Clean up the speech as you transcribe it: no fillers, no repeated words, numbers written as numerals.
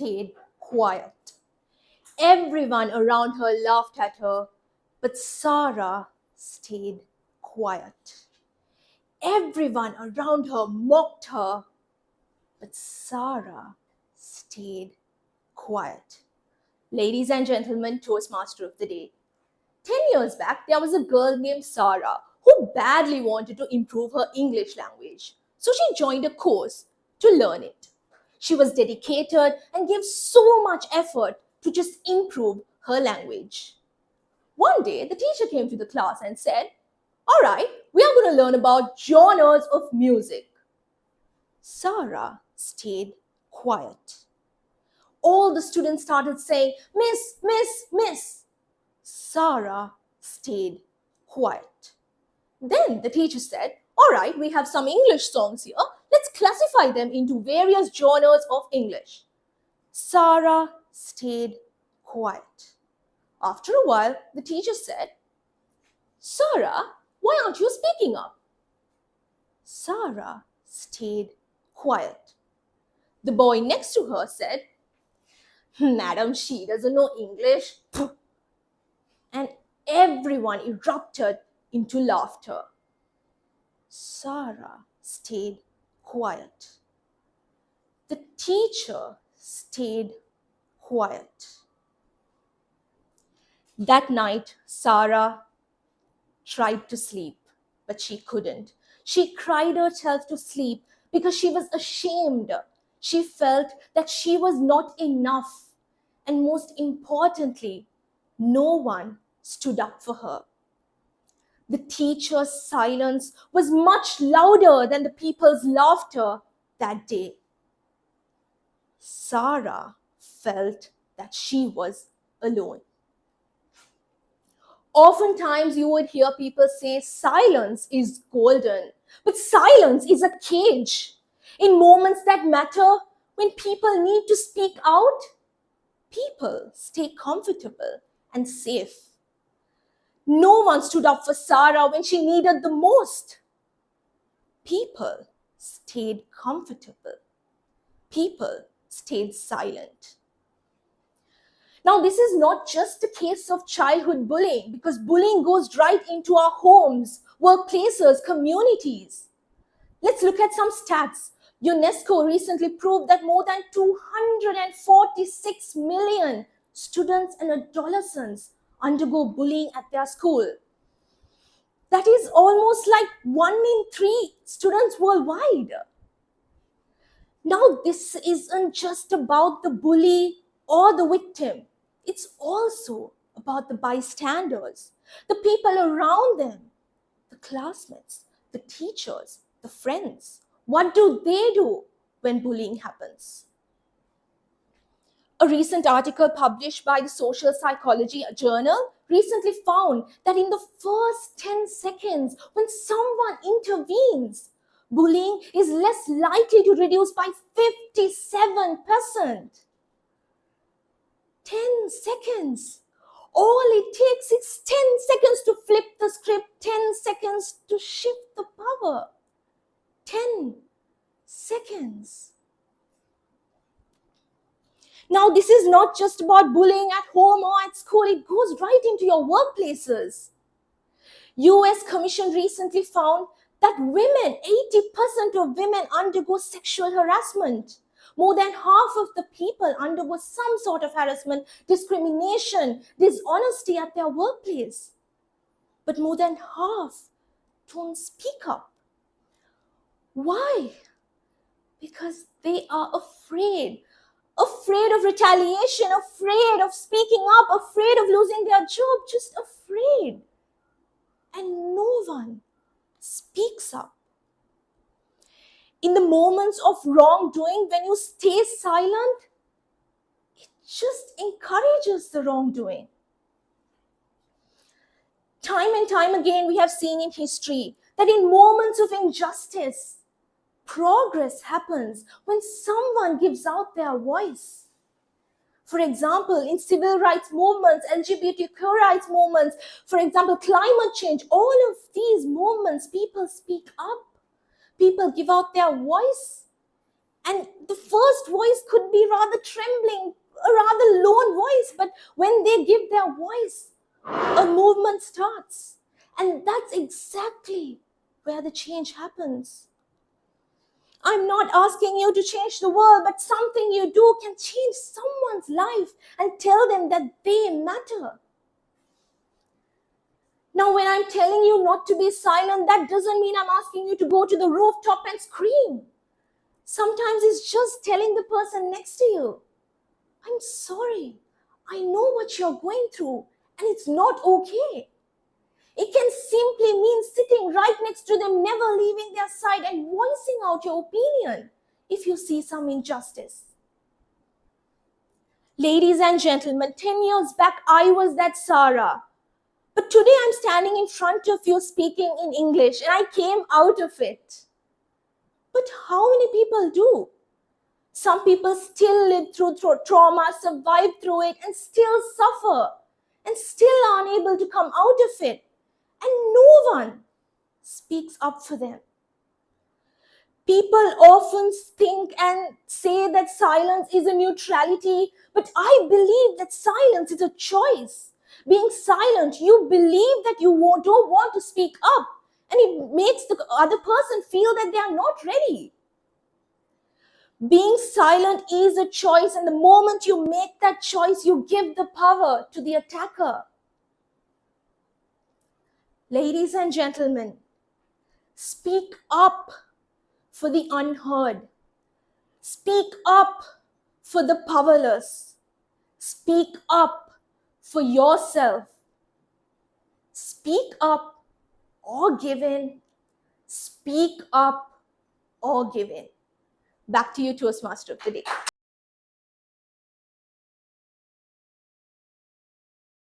stayed quiet. Everyone around her laughed at her, but Sarah stayed quiet. Everyone around her mocked her, but Sarah stayed quiet. Ladies and gentlemen, Toastmaster of the Day. 10 years back, there was a girl named Sarah who badly wanted to improve her English language. So she joined a course to learn it. She was dedicated and gave so much effort to just improve her language. One day, the teacher came to the class and said, "All right, we are going to learn about genres of music." Sarah stayed quiet. All the students started saying, "Miss, Miss, Miss." Sarah stayed quiet. Then the teacher said, "All right, we have some English songs here. Let's classify them into various genres of English." Sarah stayed quiet. After a while, the teacher said, "Sarah, why aren't you speaking up?" Sarah stayed quiet. The boy next to her said, "Madam, she doesn't know English." And everyone erupted into laughter. Sarah stayed quiet. The teacher stayed quiet. That night, Sarah tried to sleep, but she couldn't. She cried herself to sleep because she was ashamed. She felt that she was not enough. And most importantly, no one stood up for her. The teacher's silence was much louder than the people's laughter that day. Sarah felt that she was alone. Oftentimes, you would hear people say silence is golden, but silence is a cage. In moments that matter, when people need to speak out, people stay comfortable and safe. No one stood up for Sarah when she needed the most. People stayed comfortable. People stayed silent. Now, this is not just a case of childhood bullying, because bullying goes right into our homes, workplaces, communities. Let's look at some stats. UNESCO recently proved that more than 246 million students and adolescents undergo bullying at their school. That is almost like 1 in 3 students worldwide. Now, this isn't just about the bully or the victim. It's also about the bystanders, the people around them, the classmates, the teachers, the friends. What do they do when bullying happens? A recent article published by the Social Psychology Journal recently found that in the first 10 seconds, when someone intervenes, bullying is less likely to reduce by 57%. 10 seconds. All it takes is 10 seconds to flip the script, 10 seconds to shift the power. 10 seconds. Now, this is not just about bullying at home or at school. It goes right into your workplaces. US Commission recently found that women, 80% of women undergo sexual harassment. More than half of the people undergo some sort of harassment, discrimination, dishonesty at their workplace. But more than half don't speak up. Why? Because they are afraid of retaliation, afraid of speaking up, afraid of losing their job, just afraid. And no one speaks up. In the moments of wrongdoing, when you stay silent, it just encourages the wrongdoing. Time and time again, we have seen in history that in moments of injustice, progress happens when someone gives out their voice. For example, in civil rights movements, LGBTQ rights movements, for example, climate change, all of these movements, people speak up. People give out their voice. And the first voice could be rather trembling, a rather lone voice, but when they give their voice, a movement starts. And that's exactly where the change happens. I'm not asking you to change the world, but something you do can change someone's life and tell them that they matter. Now, when I'm telling you not to be silent, that doesn't mean I'm asking you to go to the rooftop and scream. Sometimes it's just telling the person next to you, I'm sorry. I know what you're going through, and it's not okay. It can simply mean sitting right next to them, never leaving their side, and voicing out your opinion if you see some injustice. Ladies and gentlemen, 10 years back, I was that Sarah. But today I'm standing in front of you speaking in English, and I came out of it. But how many people do? Some people still live through trauma, survive through it, and still suffer, and still are unable to come out of it. And no one speaks up for them. People often think and say that silence is a neutrality, but I believe that silence is a choice. Being silent, you believe that you don't want to speak up, and it makes the other person feel that they are not ready. Being silent is a choice, and the moment you make that choice, you give the power to the attacker. Ladies and gentlemen, speak up for the unheard. Speak up for the powerless. Speak up for yourself. Speak up or give in. Speak up or give in. Back to you, Toastmaster of the Day.